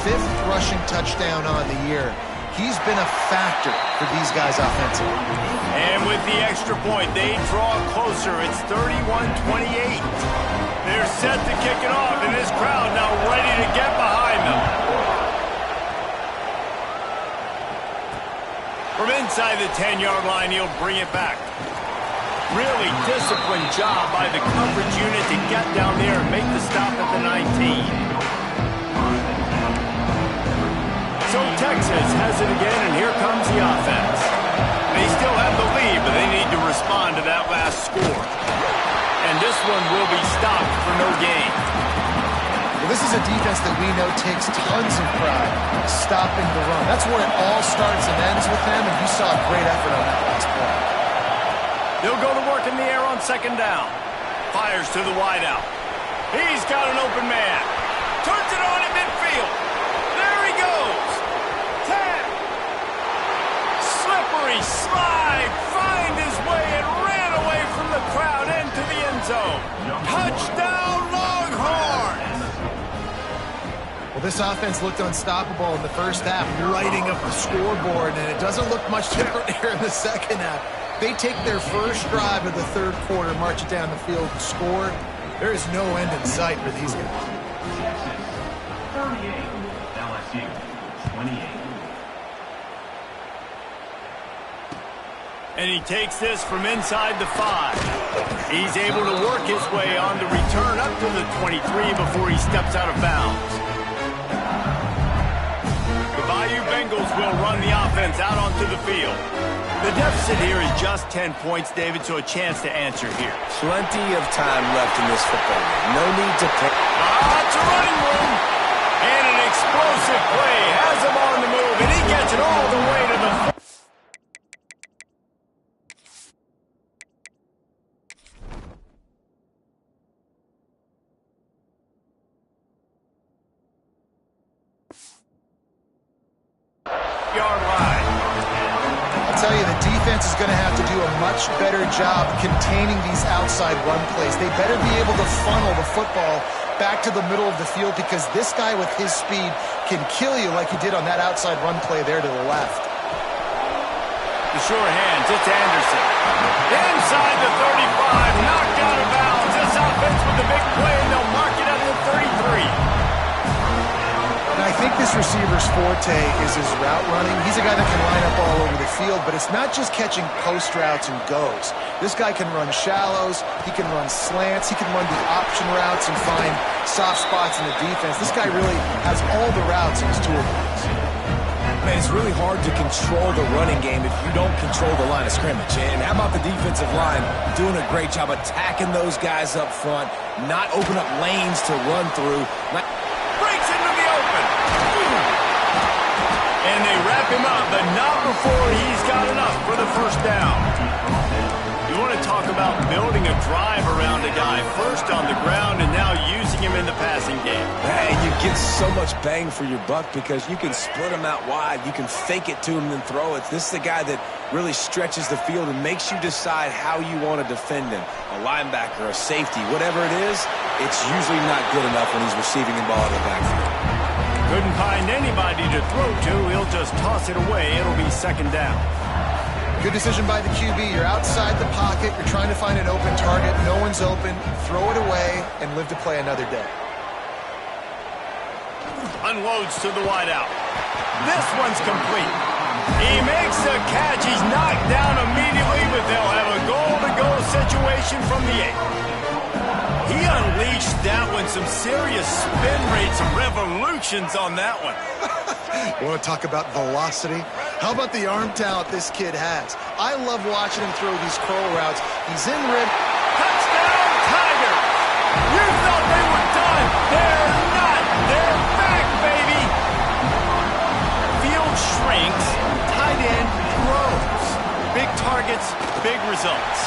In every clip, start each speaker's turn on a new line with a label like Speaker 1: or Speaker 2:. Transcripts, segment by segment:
Speaker 1: 5th rushing touchdown on the year. He's been a factor for these guys offensively.
Speaker 2: And with the extra point, they draw closer. It's 31-28. They're set to kick it off, and this crowd now ready to get behind them. From inside the 10-yard line, he'll bring it back. Really disciplined job by the coverage unit to get down there and make the stop at the 19. So Texas has it again, and here comes the offense. They still have the lead, but they need to respond to that last score. And this one will be stopped for no gain.
Speaker 1: Well, this is a defense that we know takes tons of pride stopping the run. That's where it all starts and ends with them, and you saw a great effort on that last play.
Speaker 2: They'll go to work in the air on second down. Fires to the wideout. He's got an open man. Turns it on in midfield. There he goes. 10. Slippery slide. Find his way and ran away from the crowd into the end zone. Touchdown, Longhorns.
Speaker 1: Well, this offense looked unstoppable in the first half, lighting up the scoreboard, and it doesn't look much different here in the second half. They take their first drive of the third quarter, march it down the field, and score. There is no end in sight for these guys.
Speaker 3: 38, LSU, 28.
Speaker 2: And he takes this from inside the 5. He's able to work his way on the return up to the 23 before he steps out of bounds. The Bayou Bengals will run the offense out onto the field. The deficit here is just 10 points, David, so a chance to answer here.
Speaker 4: Plenty of time left in this football game. No need to pay.
Speaker 2: It's a running room. And an explosive play has him on the move, and he gets it all the way to the... yard line.
Speaker 1: I'll tell you, the defense is going to have to do a much better job containing these outside run plays. They better be able to funnel the football back to the middle of the field, because this guy with his speed can kill you like he did on that outside run play there to the left.
Speaker 2: The sure hands, it's Anderson. Inside the 35, knocked out of bounds. This offense with the big play, and they'll mark it at the 33.
Speaker 1: And I think this receiver's forte is his route running. He's a guy that can line up all over the field, but it's not just catching post routes and goes. This guy can run shallows, he can run slants, he can run the option routes and find soft spots in the defense. This guy really has all the routes in his toolbox.
Speaker 4: Man, it's really hard to control the running game if you don't control the line of scrimmage. And how about the defensive line doing a great job attacking those guys up front, not open up lanes to run through.
Speaker 2: Breaks into the open. And they wrap him up, but not before he's got enough for the first down. You want to talk about building a drive around a guy, first on the ground and now using him in the passing game.
Speaker 4: Hey, you get so much bang for your buck because you can split him out wide. You can fake it to him and throw it. This is the guy that really stretches the field and makes you decide how you want to defend him. A linebacker, a safety, whatever it is, it's usually not good enough when he's receiving the ball in the backfield.
Speaker 2: Couldn't find anybody to throw to. He'll just toss it away. It'll be second down.
Speaker 1: Good decision by the QB. You're outside the pocket. You're trying to find an open target. No one's open. Throw it away and live to play another day.
Speaker 2: Unloads to the wideout. This one's complete. He makes the catch. He's knocked down immediately, but they'll have a goal-to-go situation from the 8. He unleashed that one. Some serious spin rates and revolutions on that one.
Speaker 1: You want to talk about velocity? How about the arm talent this kid has? I love watching him throw these curl routes. He's in rhythm.
Speaker 2: Touchdown, Tigers! You thought they were done. They're not. They're back, baby. Field shrinks. Tight end grows. Big targets, big results.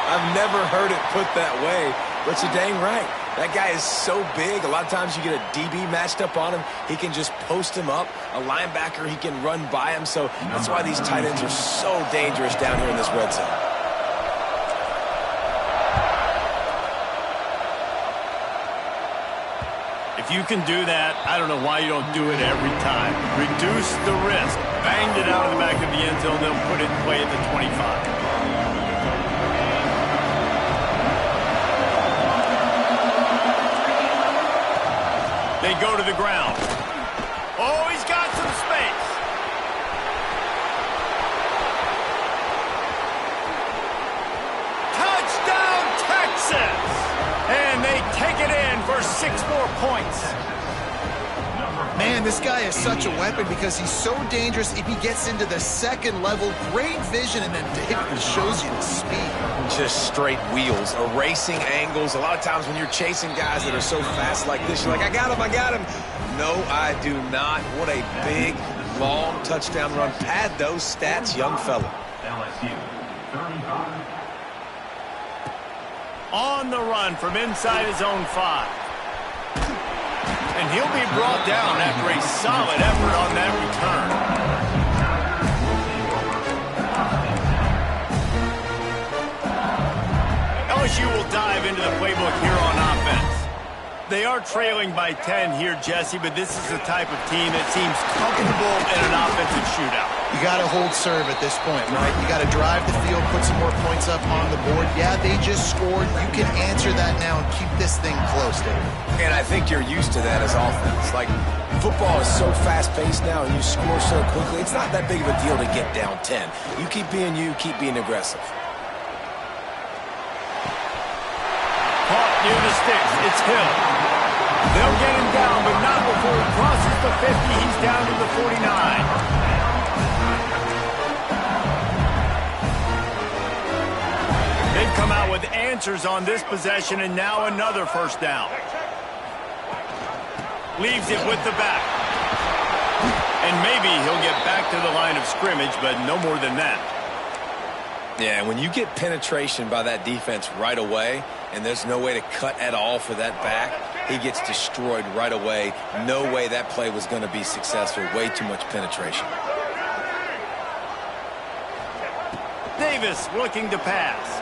Speaker 4: I've never heard it put that way, but you're dang right. That guy is so big. A lot of times you get a DB matched up on him. He can just post him up. A linebacker, he can run by him. So that's why these tight ends are so dangerous down here in this red zone.
Speaker 2: If you can do that, I don't know why you don't do it every time. Reduce the risk. Banged it out of the back of the end zone. They'll put it in play at the 25. They go to the ground. Oh, he's got some space. Touchdown, Texas! And they take it in for 6 more points.
Speaker 1: Man, this guy is such a weapon because he's so dangerous if he gets into the second level. Great vision, and then David shows you the speed.
Speaker 4: Just straight wheels, erasing angles. A lot of times when you're chasing guys that are so fast like this, you're like, I got him, I got him. No, I do not. What a big, long touchdown run. Pad those stats, young fella.
Speaker 3: LSU, 35.
Speaker 2: On the run from inside his own 5. And he'll be brought down after a solid effort on that return. LSU will dive into the playbook here on offense. They are trailing by 10 here, Jesse, but this is the type of team that seems comfortable in an offensive shootout.
Speaker 1: You got to hold serve at this point, right? You got to drive the field, put some more points up on the board. Yeah, they just scored. You can answer that now and keep this thing close, David.
Speaker 4: And I think you're used to that as offense. Like, football is so fast-paced now, and you score so quickly. It's not that big of a deal to get down 10. You keep being you, keep being aggressive.
Speaker 2: Caught near the sticks. It's Hill. They'll get him down, but not before he crosses the 50. He's down to the 49. They've come out with answers on this possession, and now another first down. Leaves it with the back. And maybe he'll get back to the line of scrimmage, but no more than that.
Speaker 4: Yeah, when you get penetration by that defense right away, and there's no way to cut at all for that back, he gets destroyed right away. No way that play was going to be successful. Way too much penetration.
Speaker 2: Davis looking to pass.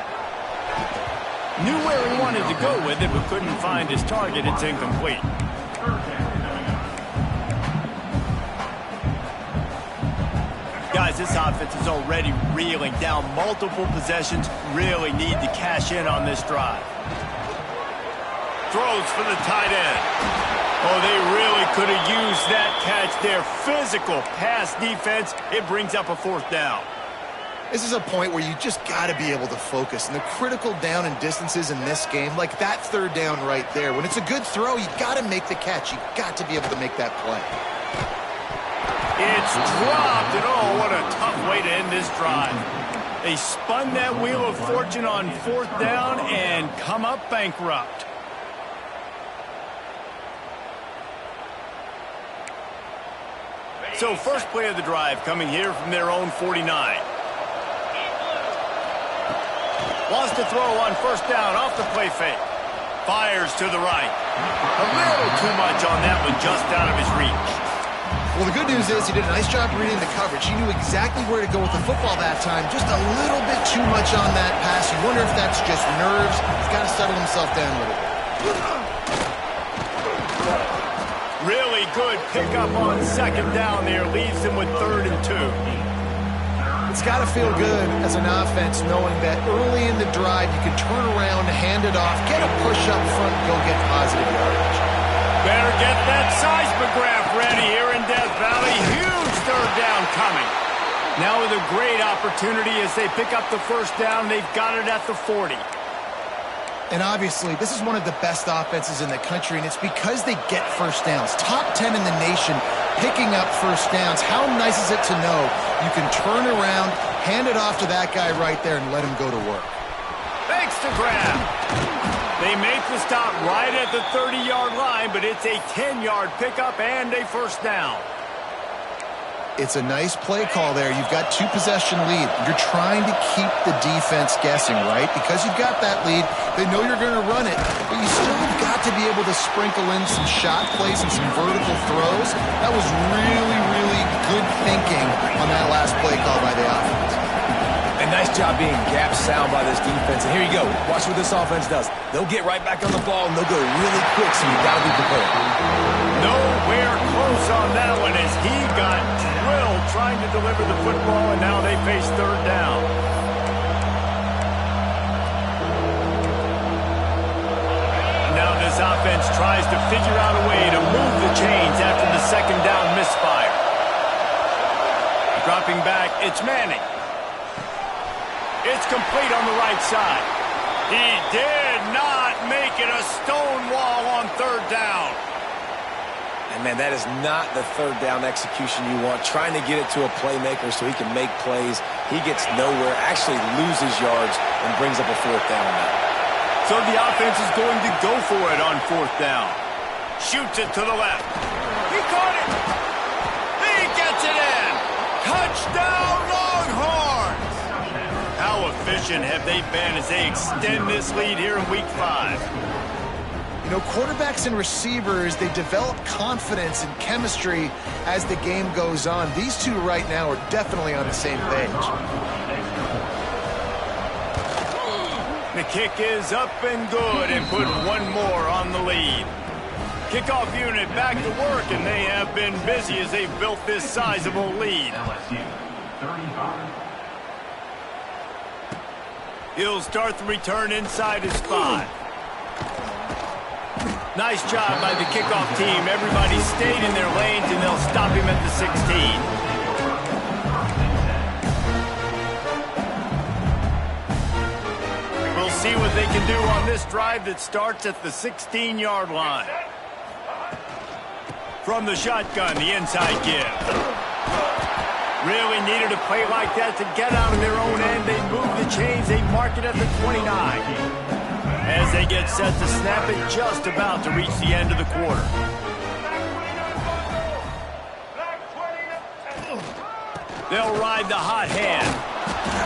Speaker 2: Knew where he wanted to go with it, but couldn't find his target. It's incomplete. Guys, this offense is already reeling down multiple possessions. Really need to cash in on this drive. Throws for the tight end. Oh, they really could have used that catch there. Physical pass defense. It brings up a 4th down.
Speaker 1: This is a point where you just got to be able to focus. And the critical down and distances in this game, like that 3rd down right there, when it's a good throw, you got to make the catch. You got to be able to make that play.
Speaker 2: It's dropped, and oh, what a tough way to end this drive. They spun that wheel of fortune on 4th down and come up bankrupt. So first play of the drive coming here from their own 49. Wants to throw on 1st down off the play fake. Fires to the right. A little too much on that one, just out of his reach.
Speaker 1: Well, the good news is he did a nice job reading the coverage. He knew exactly where to go with the football that time. Just a little bit too much on that pass. You wonder if that's just nerves. He's got to settle himself down a little bit.
Speaker 2: Really good pickup on 2nd down there. Leaves him with 3rd and 2.
Speaker 1: It's got to feel good as an offense knowing that early in the drive you can turn around, hand it off, get a push up front, go get positive yardage.
Speaker 2: Better get that seismograph ready here in Death Valley. Huge 3rd down coming. Now with a great opportunity as they pick up the 1st down. They've got it at the 40.
Speaker 1: And obviously, this is one of the best offenses in the country, and it's because they get 1st downs. Top 10 in the nation picking up 1st downs. How nice is it to know you can turn around, hand it off to that guy right there, and let him go to work.
Speaker 2: Thanks to grab. They make the stop right at the 30-yard line, but it's a 10-yard pickup and a 1st down.
Speaker 1: It's a nice play call there. You've got 2-possession lead. You're trying to keep the defense guessing, right? Because you've got that lead, they know you're going to run it, but you still got to be able to sprinkle in some shot plays and some vertical throws. That was really, really good thinking on that last play call by the offense.
Speaker 4: And Nice job being gap sound by this defense. And here you go. Watch what this offense does. They'll get right back on the ball, and they'll go really quick, so you got to be prepared.
Speaker 2: Nowhere close on that one as he got drilled trying to deliver the football, and now they face third down. Now this offense tries to figure out a way to move the chains after the second down misfire. Dropping back, it's Manning. It's complete on the right side. He did not make it a stone wall on third down.
Speaker 4: And, man, that is not the third down execution you want. Trying to get it to a playmaker so he can make plays. He gets nowhere, actually loses yards, and brings up a fourth down now.
Speaker 2: So the offense is going to go for it on fourth down. Shoots it to the left. He caught it. He gets it in. Touchdown, Longhorns! How efficient have they been as they extend this lead here in Week 5?
Speaker 1: You know, quarterbacks and receivers, they develop confidence and chemistry as the game goes on. These two right now are definitely on the same page.
Speaker 2: The kick is up and good and put one more on the lead. Kickoff unit back to work, and they have been busy as they've built this sizable lead.
Speaker 3: LSU 35.
Speaker 2: He'll start the return inside his 5. Nice job by the kickoff team. Everybody stayed in their lanes, and they'll stop him at the 16. We'll see what they can do on this drive that starts at the 16-yard line. From the shotgun, the inside give. Really needed a play like that to get out of their own end. They move the chains. They mark it at the 29. As they get set to snap it, just about to reach the end of the quarter. They'll ride the hot hand.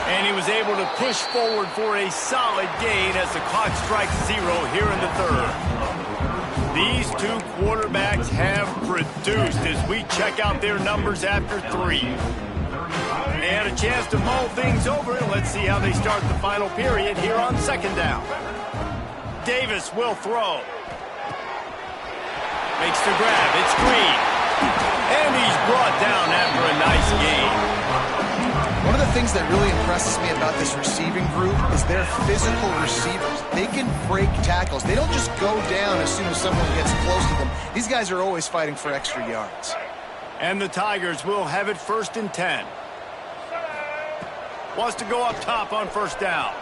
Speaker 2: And he was able to push forward for a solid gain as the clock strikes 0 here in the third. These two quarterbacks have produced as we check out their numbers after 3. They had a chance to mull things over. Let's see how they start the final period here on second down. Davis will throw. Makes the grab. It's Green. And he's brought down after a nice gain.
Speaker 1: One of the things that really impresses me about this receiving group is they're physical receivers. They can break tackles. They don't just go down as soon as someone gets close to them. These guys are always fighting for extra yards.
Speaker 2: And the Tigers will have it 1st and 10. Wants to go up top on first down.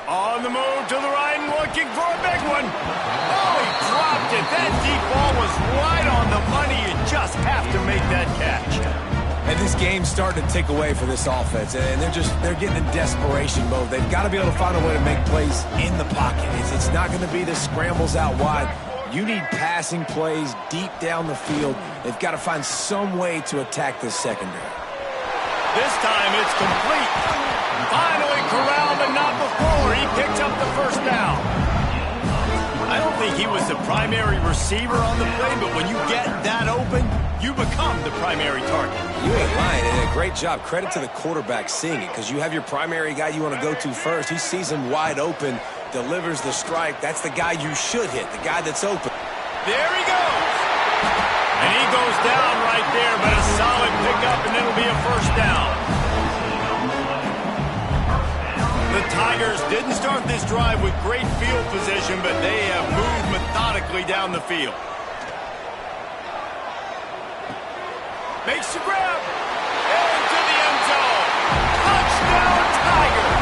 Speaker 2: On the move to the right and looking for a big one. Oh, he dropped it. That deep ball was right on the money. You just have to make that catch.
Speaker 4: And this game's starting to tick away for this offense, and they're getting in desperation mode. They've got to be able to find a way to make plays in the pocket. It's not going to be the scrambles out wide. You need passing plays deep down the field. They've got to find some way to attack this secondary.
Speaker 2: This time it's complete. Finally corralled, but not before. He picks up the first down. I don't think he was the primary receiver on the play, but when you get that open, you become the primary target.
Speaker 4: You ain't lying. And a great job. Credit to the quarterback seeing it, because you have your primary guy you want to go to first. He sees him wide open, delivers the strike. That's the guy you should hit, the guy that's open.
Speaker 2: There he goes. And he goes down right there, but a solid pickup, and it'll be a first down. The Tigers didn't start this drive with great field position, but they have moved methodically down the field. Makes the grab. Into the end zone. Touchdown, Tigers.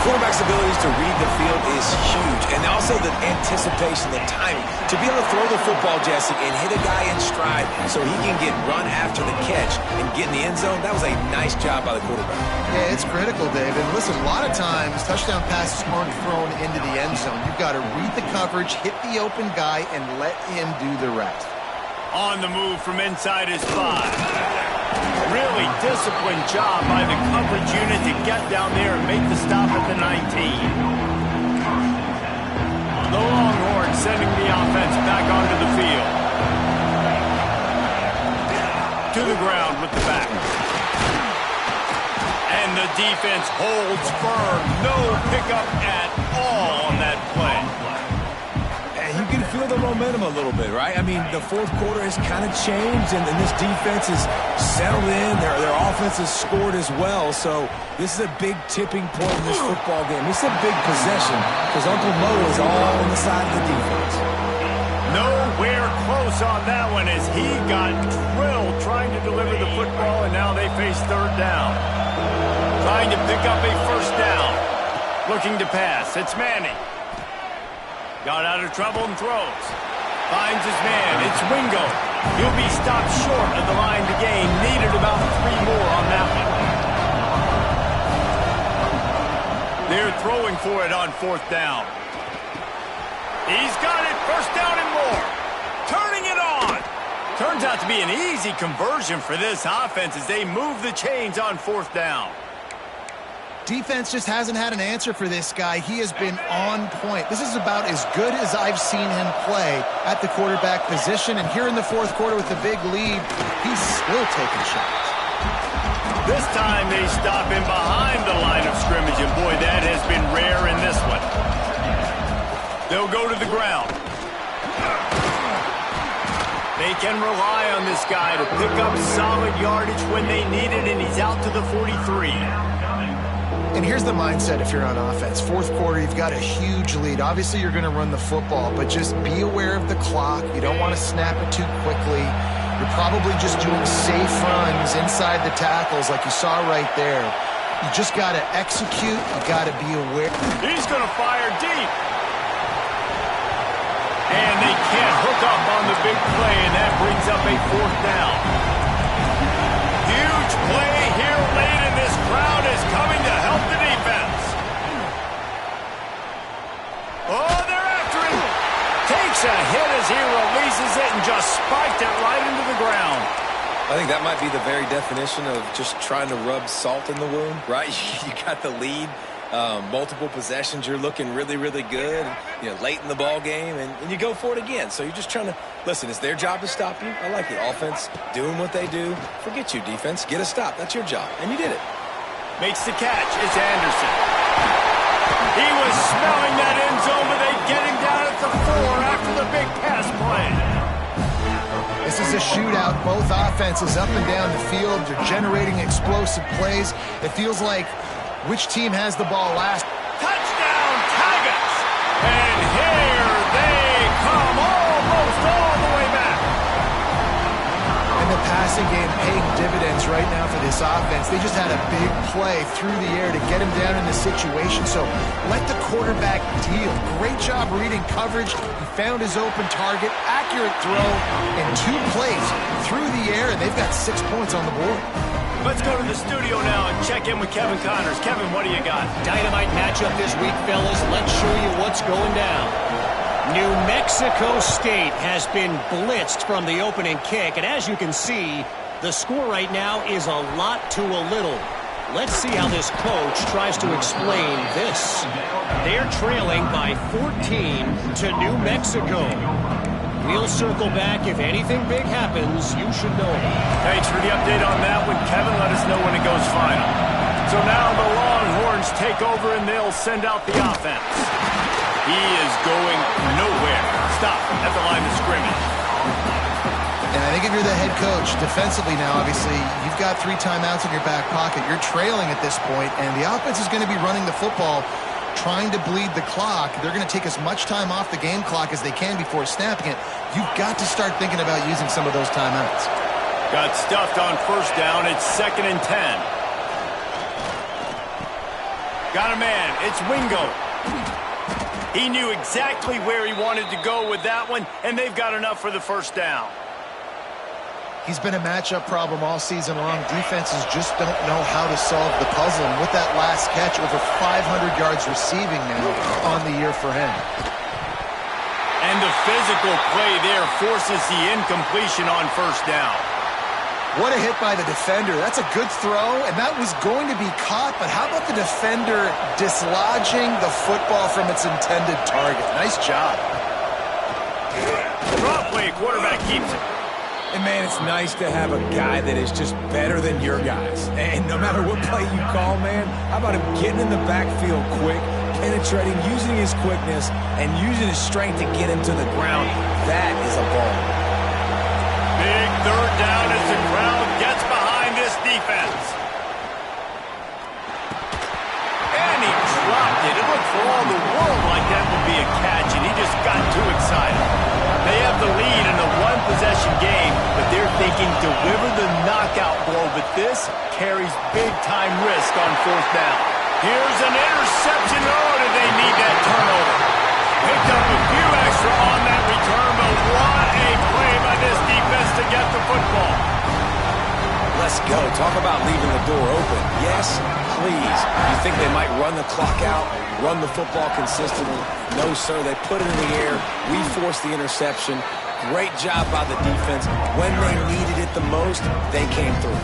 Speaker 4: Quarterback's abilities to read the field is huge, and also the anticipation, the timing. To be able to throw the football, Jesse, and hit a guy in stride so he can get run after the catch and get in the end zone, that was a nice job by the quarterback.
Speaker 1: Yeah, it's critical, Dave. And listen, a lot of times touchdown passes aren't thrown into the end zone. You've got to read the coverage, hit the open guy, and let him do the rest.
Speaker 2: On the move from inside his 5. Really disciplined job by the coverage unit to get down there and make the stop at the 19. The Longhorns sending the offense back onto the field. To the ground with the back. defense holds firm. No pickup at all on that play.
Speaker 4: And you can feel the momentum a little bit, right? I mean, the fourth quarter has kind of changed, and this defense is settled in. Their offense has scored as well. So this is a big tipping point in this football game. It's a big possession because Uncle Mo is all on the side of the defense.
Speaker 2: Nowhere close on that one as he got drilled trying to deliver the football, and now they face third down. Trying to pick up a first down. Looking to pass. It's Manning. Got out of trouble and throws. Finds his man. It's Wingo. He'll be stopped short of the line to gain. Needed about 3 more on that one. They're throwing for it on fourth down. He's got it. First down and more. Turning it on. Turns out to be an easy conversion for this offense as they move the chains on fourth down.
Speaker 1: Defense just hasn't had an answer for this guy. He has been on point. This is about as good as I've seen him play at the quarterback position. And here in the fourth quarter with the big lead, he's still taking shots.
Speaker 2: This time they stop him behind the line of scrimmage. And boy, that has been rare in this one. They'll go to the ground. They can rely on this guy to pick up solid yardage when they need it, and he's out to the 43.
Speaker 1: And here's the mindset if you're on offense. Fourth quarter, you've got a huge lead. Obviously, you're going to run the football, but just be aware of the clock. You don't want to snap it too quickly. You're probably just doing safe runs inside the tackles like you saw right there. You just got to execute. You got to be aware.
Speaker 2: He's going to fire deep. And they can't hook up on the big play, and that brings up a fourth down. Huge play here late, and this crowd is coming to help the defense. Oh, they're after him. Takes a hit as he releases it and just spiked it right into the ground.
Speaker 4: I think that might be the very definition of just trying to rub salt in the wound, right? You got the lead. Multiple possessions, you're looking really, really good, late in the ball game, and you go for it again. So you're just trying to, listen, it's their job to stop you. I like it. Offense, doing what they do. Forget you, defense. Get a stop. That's your job, and you did it.
Speaker 2: Makes the catch. It's Anderson. He was smelling that end zone, but they get him down at the 4 after the big pass play.
Speaker 1: This is a shootout. Both offenses up and down the field. They're generating explosive plays. It feels like which team has the ball last?
Speaker 2: Touchdown, Tigers! And here they come, almost all the way back.
Speaker 1: And the passing game paying dividends right now for this offense. They just had a big play through the air to get him down in the situation. So let the quarterback deal. Great job reading coverage. He found his open target, accurate throw, and 2 plays through the air, and they've got 6 points on the board.
Speaker 2: Let's go to the studio now and check in with Kevin Connors. Kevin, what do you got?
Speaker 5: Dynamite matchup this week, fellas. Let's show you what's going down. New Mexico State has been blitzed from the opening kick, and as you can see, the score right now is a lot to a little. Let's see how this coach tries to explain this. They're trailing by 14 to New Mexico. We'll circle back. If anything big happens, you should know about it.
Speaker 2: Thanks for the update on that one, Kevin. Let us know when it goes final. So now the Longhorns take over, and they'll send out the offense. He is going nowhere. Stop at the line of scrimmage.
Speaker 1: And I think if you're the head coach, defensively now, obviously, you've got 3 timeouts in your back pocket. You're trailing at this point, and the offense is going to be running the football, trying to bleed the clock. They're going to take as much time off the game clock as they can before snapping it. You've got to start thinking about using some of those timeouts.
Speaker 2: Got stuffed on first down. It's 2nd and 10. Got a man. It's Wingo. He knew exactly where he wanted to go with that one, and they've got enough for the first down.
Speaker 1: He's been a matchup problem all season long. Defenses just don't know how to solve the puzzle. And with that last catch, over 500 yards receiving now on the year for him.
Speaker 2: And the physical play there forces the incompletion on first down.
Speaker 1: What a hit by the defender. That's a good throw, and that was going to be caught. But how about the defender dislodging the football from its intended target? Nice job.
Speaker 2: Drop play, quarterback keeps it.
Speaker 4: And, man, it's nice to have a guy that is just better than your guys. And no matter what play you call, man, how about him getting in the backfield quick, penetrating, using his quickness, and using his strength to get him to the ground? That is a ball.
Speaker 2: Big third down as the crowd gets behind this defense. And he dropped it. It looked for all the world like that would be a catch, and he just got too excited. They have the lead in a one-possession game, but they're thinking deliver the knockout blow, but this carries big-time risk on fourth down. Here's an interception. Oh, did they need that turnover? Picked up a few extra on that return, but what a play by this defense to get the football.
Speaker 4: Let's go. Talk about leaving the door open. Yes, please. You think they might run the clock out, run the football consistently? No, sir. They put it in the air. We forced the interception. Great job by the defense. When they needed it the most, they came through.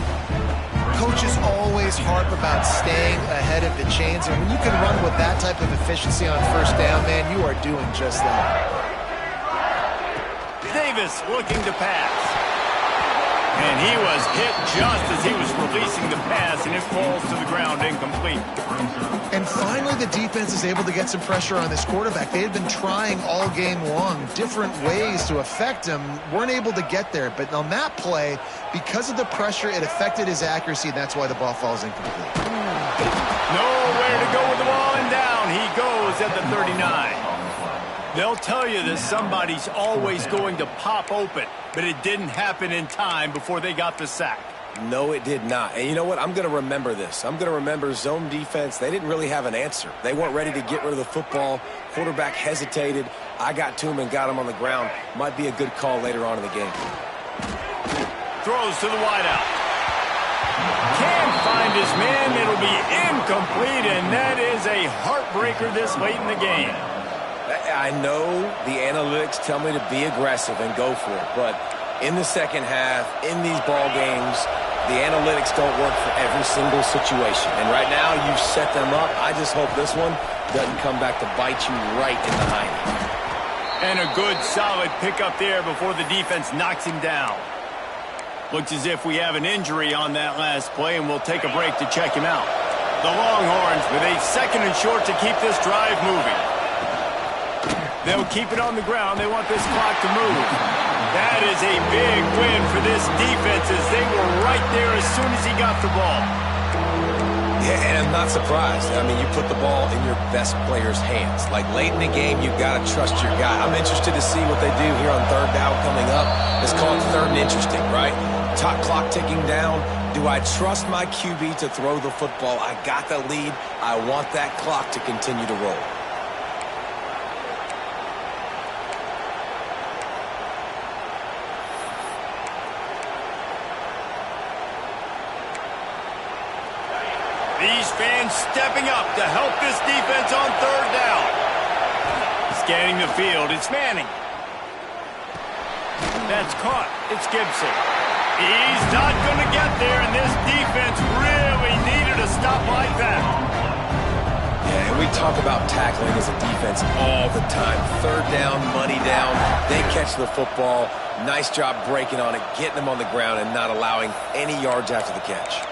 Speaker 1: Coaches always harp about staying ahead of the chains, and when you can run with that type of efficiency on first down, man, you are doing just that.
Speaker 2: Davis looking to pass. And he was hit just as he was releasing the pass, and it falls to the ground incomplete.
Speaker 1: And finally, the defense is able to get some pressure on this quarterback. They had been trying all game long different ways to affect him, weren't able to get there. But on that play, because of the pressure, it affected his accuracy, and that's why the ball falls incomplete.
Speaker 2: Nowhere to go with the ball, and down he goes at the 39. They'll tell you that somebody's always going to pop open, but it didn't happen in time before they got the sack.
Speaker 4: No, it did not. And you know what? I'm going to remember this. I'm going to remember zone defense. They didn't really have an answer. They weren't ready to get rid of the football. Quarterback hesitated. I got to him and got him on the ground. Might be a good call later on in the game.
Speaker 2: Throws to the wideout. Can't find his man. It'll be incomplete, and that is a heartbreaker this late in the game.
Speaker 4: I know the analytics tell me to be aggressive and go for it, but in the second half, in these ball games, the analytics don't work for every single situation. And right now, you've set them up. I just hope this one doesn't come back to bite you right in the hiney.
Speaker 2: And a good, solid pickup there before the defense knocks him down. Looks as if we have an injury on that last play, and we'll take a break to check him out. The Longhorns with a second and short to keep this drive moving. They'll keep it on the ground. They want this clock to move. That is a big win for this defense as they were right there as soon as he got the ball.
Speaker 4: Yeah, and I'm not surprised. I mean, you put the ball in your best player's hands. Like, late in the game, you've got to trust your guy. I'm interested to see what they do here on third down coming up. It's called third and interesting, right? Top clock ticking down. Do I trust my QB to throw the football? I got the lead. I want that clock to continue to roll.
Speaker 2: These fans stepping up to help this defense on third down. Scanning the field, it's Manning. That's caught. It's Gibson. He's not going to get there, and this defense really needed a stop like that.
Speaker 4: Yeah, and we talk about tackling as a defense all the time. Third down, money down. They catch the football. Nice job breaking on it, getting them on the ground, and not allowing any yards after the catch.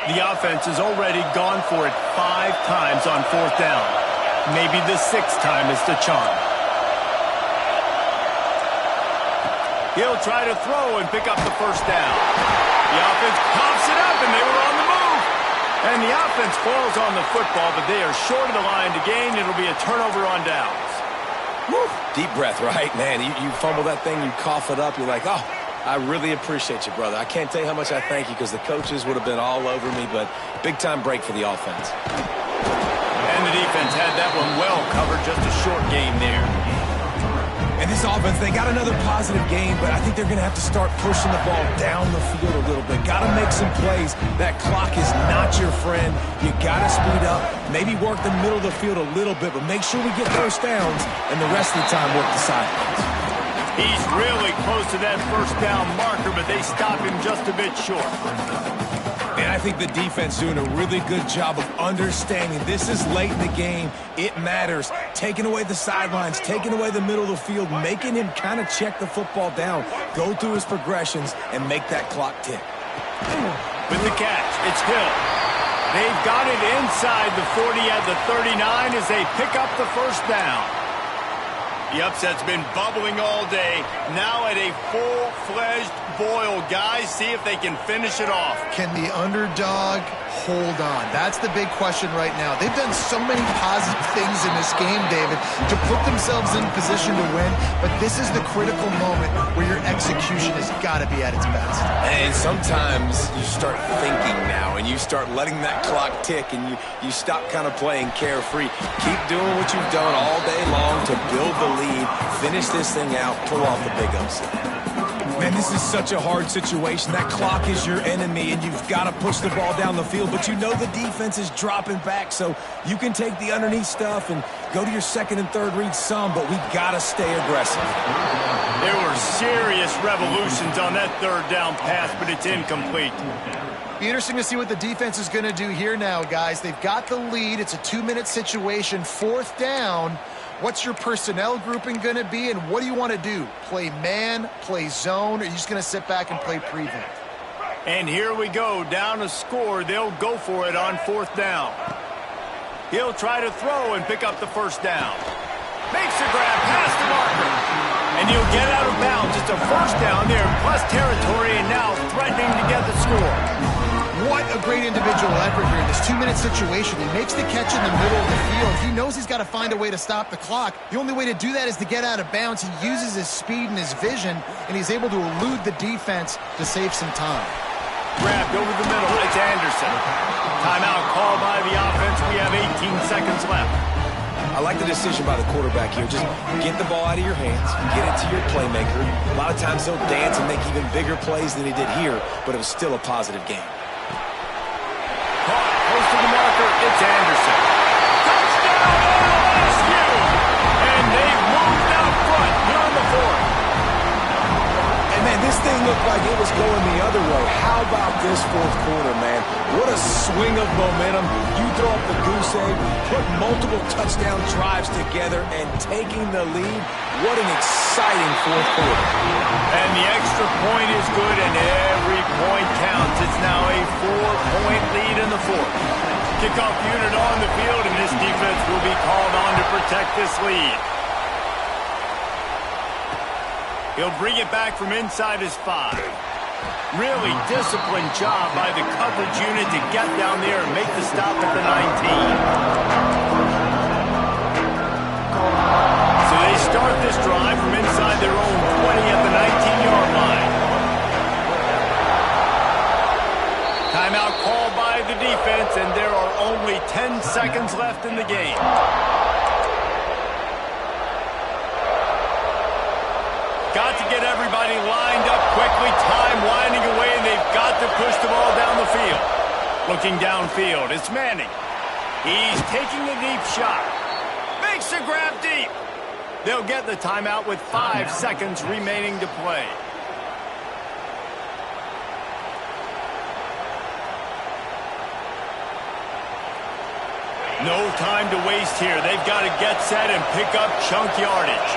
Speaker 2: The offense has already gone for it 5 times on fourth down. Maybe the 6th time is the charm. He'll try to throw and pick up the first down. The offense pops it up, and they were on the move. And the offense falls on the football, but they are short of the line to gain. It'll be a turnover on downs.
Speaker 4: Woo. Deep breath, right? Man, you fumble that thing, you cough it up, you're like, oh, I really appreciate you, brother. I can't tell you how much I thank you because the coaches would have been all over me, but big-time break for the offense.
Speaker 2: And the defense had that one well covered, just a short game there.
Speaker 4: And this offense, they got another positive game, but I think they're going to have to start pushing the ball down the field a little bit. Got to make some plays. That clock is not your friend. You got to speed up, maybe work the middle of the field a little bit, but make sure we get first downs, and the rest of the time work the sidelines.
Speaker 2: He's really close to that first down marker, but they stop him just a bit short.
Speaker 4: And I think the defense doing a really good job of understanding this is late in the game. It matters. Taking away the sidelines, taking away the middle of the field, making him kind of check the football down, go through his progressions, and make that clock tick.
Speaker 2: With the catch, it's Hill. They've got it inside the 40 at the 39 as they pick up the first down. The upset's been bubbling all day. Now at a full-fledged boil. Guys, see if they can finish it off.
Speaker 1: Can the underdog hold on? That's the big question right now. They've done so many positive things in this game, David, to put themselves in position to win, but this is the critical moment where your execution has got to be at its best.
Speaker 4: And sometimes you start thinking now, and you start letting that clock tick, and you stop kind of playing carefree. Keep doing what you've done all day long to build the lead, finish this thing out, pull off the big upset. Man, this is such a hard situation. That clock is your enemy, and you've got to push the ball down the field. But you know the defense is dropping back, so you can take the underneath stuff and go to your second and third read some, but we got to stay aggressive.
Speaker 2: There were serious revolutions on that third down pass, but it's incomplete.
Speaker 1: Be interesting to see what the defense is going to do here now, guys. They've got the lead. It's a 2-minute situation, fourth down. What's your personnel grouping going to be, and what do you want to do? Play man, play zone, or are you just going to sit back and play prevent?
Speaker 2: And here we go, down a score. They'll go for it on fourth down. He'll try to throw and pick up the first down. Makes a grab past the marker. And he'll get out of bounds. It's a first down there, plus territory, and now threatening to get the score.
Speaker 1: What a great individual effort here in this 2-minute situation. He makes the catch in the middle of the field. He knows he's got to find a way to stop the clock. The only way to do that is to get out of bounds. He uses his speed and his vision, and he's able to elude the defense to save some time.
Speaker 2: Grabbed over the middle. It's Anderson. Timeout called by the offense. We have 18 seconds left.
Speaker 4: I like the decision by the quarterback here. Just get the ball out of your hands, get it to your playmaker. A lot of times he'll dance and make even bigger plays than he did here, but it was still a positive game.
Speaker 2: Caught close to the marker. It's Anderson. Touchdown, LSU! And they've moved out front here in the fourth.
Speaker 4: And man, this thing looked like it was going the other way. How about this fourth quarter, man? What a swing of momentum. You throw up the goose egg, put multiple touchdown drives together, and taking the lead. What an exciting fourth quarter.
Speaker 2: And the extra point is good, and every point counts. It's now a 4-point lead in the fourth. Kickoff unit on the field, and this defense will be called on to protect this lead. He'll bring it back from inside his 5. Really disciplined job by the coverage unit to get down there and make the stop at the 19. So they start this drive from inside their own 20 at the 19-yard line. Timeout called by the defense, and there are only 10 seconds left in the game. Got to get everybody lined up quickly, time winding away, and they've got to push the ball down the field. Looking downfield, it's Manning. He's taking a deep shot. Makes a grab deep. They'll get the timeout with 5 seconds remaining to play. No time to waste here. They've got to get set and pick up chunk yardage.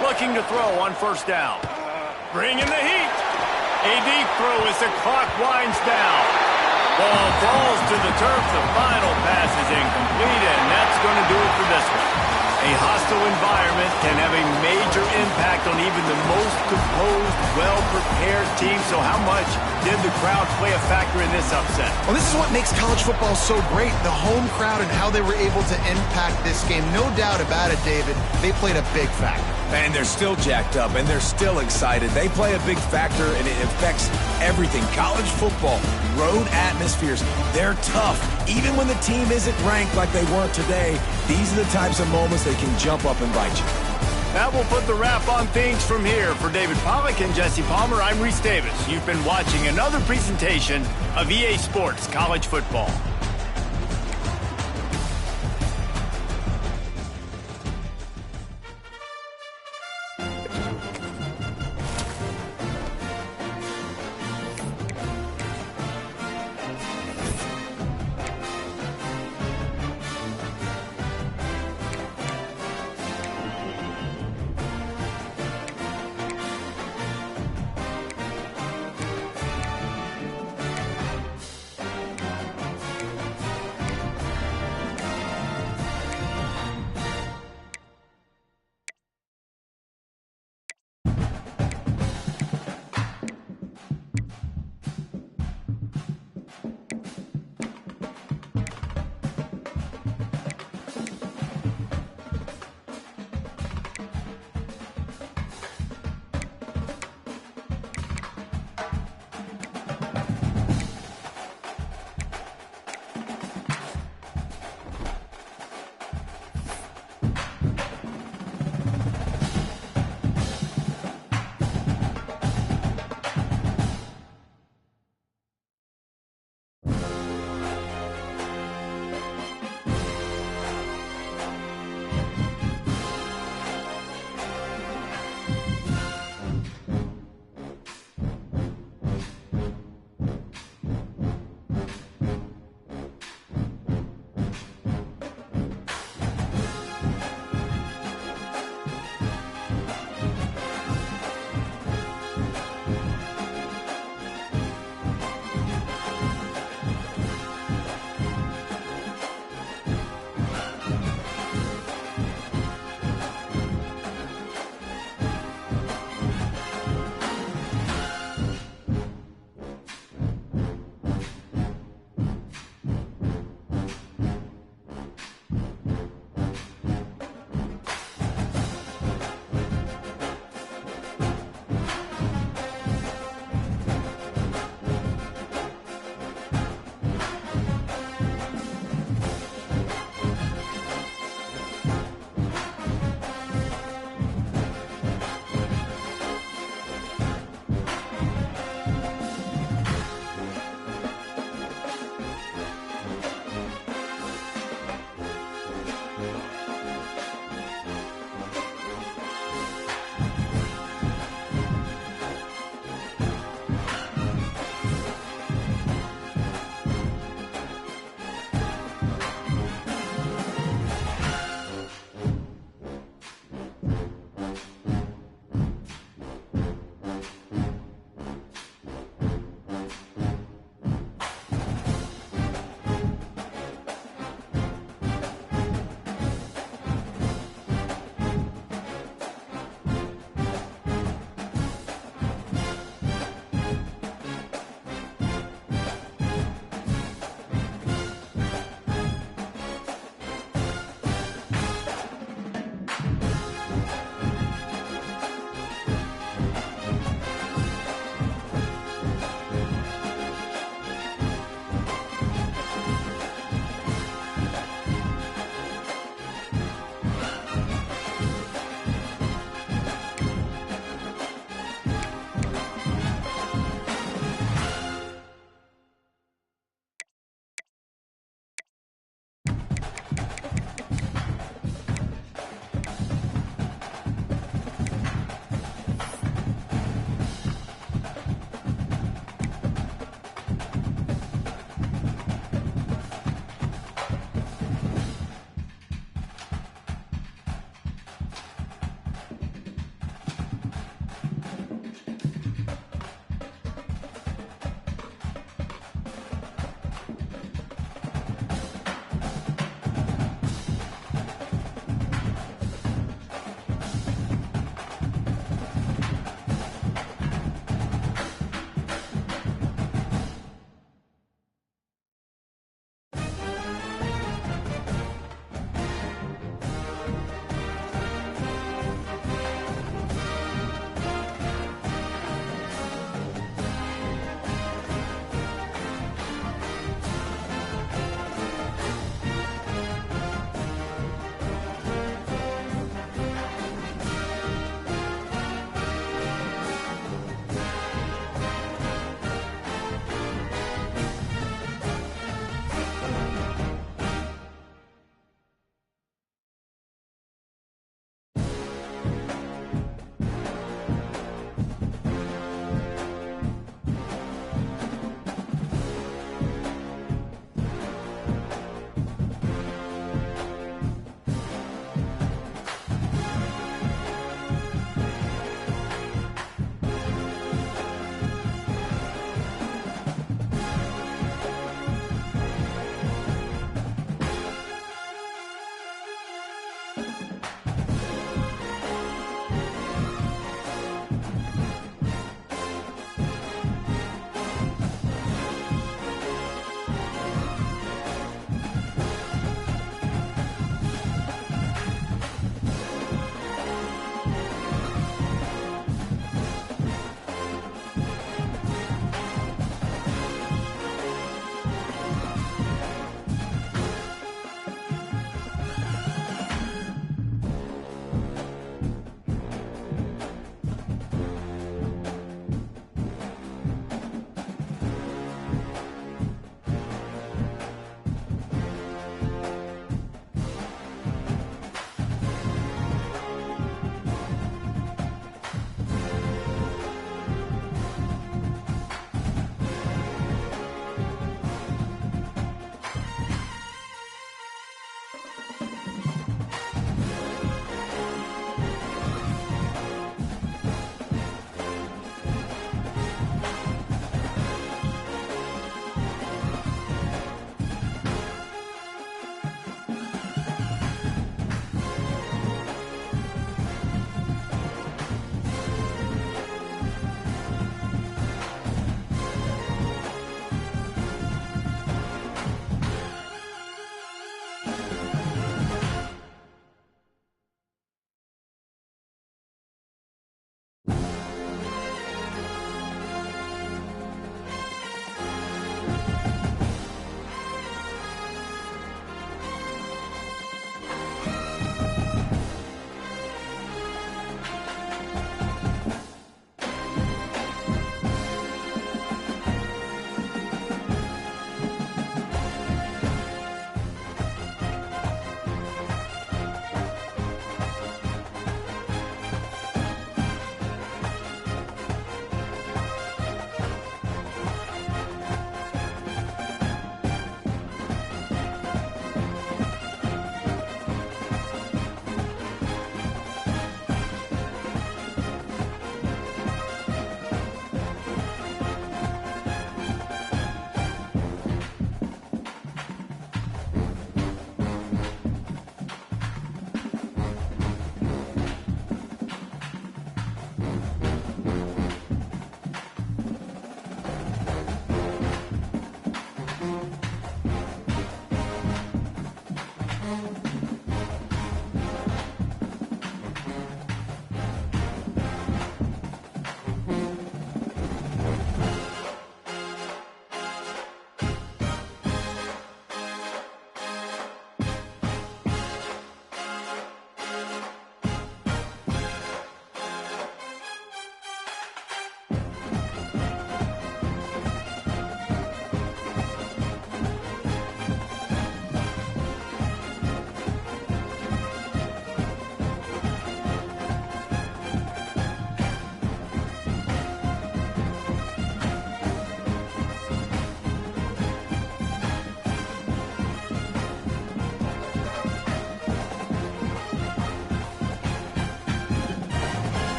Speaker 2: Looking to throw on first down. Bringing the heat. A deep throw as the clock winds down. Ball falls to the turf. The final pass is incomplete, and that's going to do it for this one. A hostile environment can have a major impact on even the most composed, well-prepared team. So how much did the crowd play a factor in this upset?
Speaker 1: Well, this is what makes college football so great, the home crowd and how they were able to impact this game. No doubt about it, David. They played a big factor.
Speaker 4: And they're still jacked up, and they're still excited. They play a big factor, and it affects everything. College football, road atmospheres, they're tough. Even when the team isn't ranked like they weren't today, these are the types of moments that can jump up and bite you.
Speaker 2: That will put the wrap on things from here. For David Pollack and Jesse Palmer, I'm Reese Davis. You've been watching another presentation of EA Sports College Football.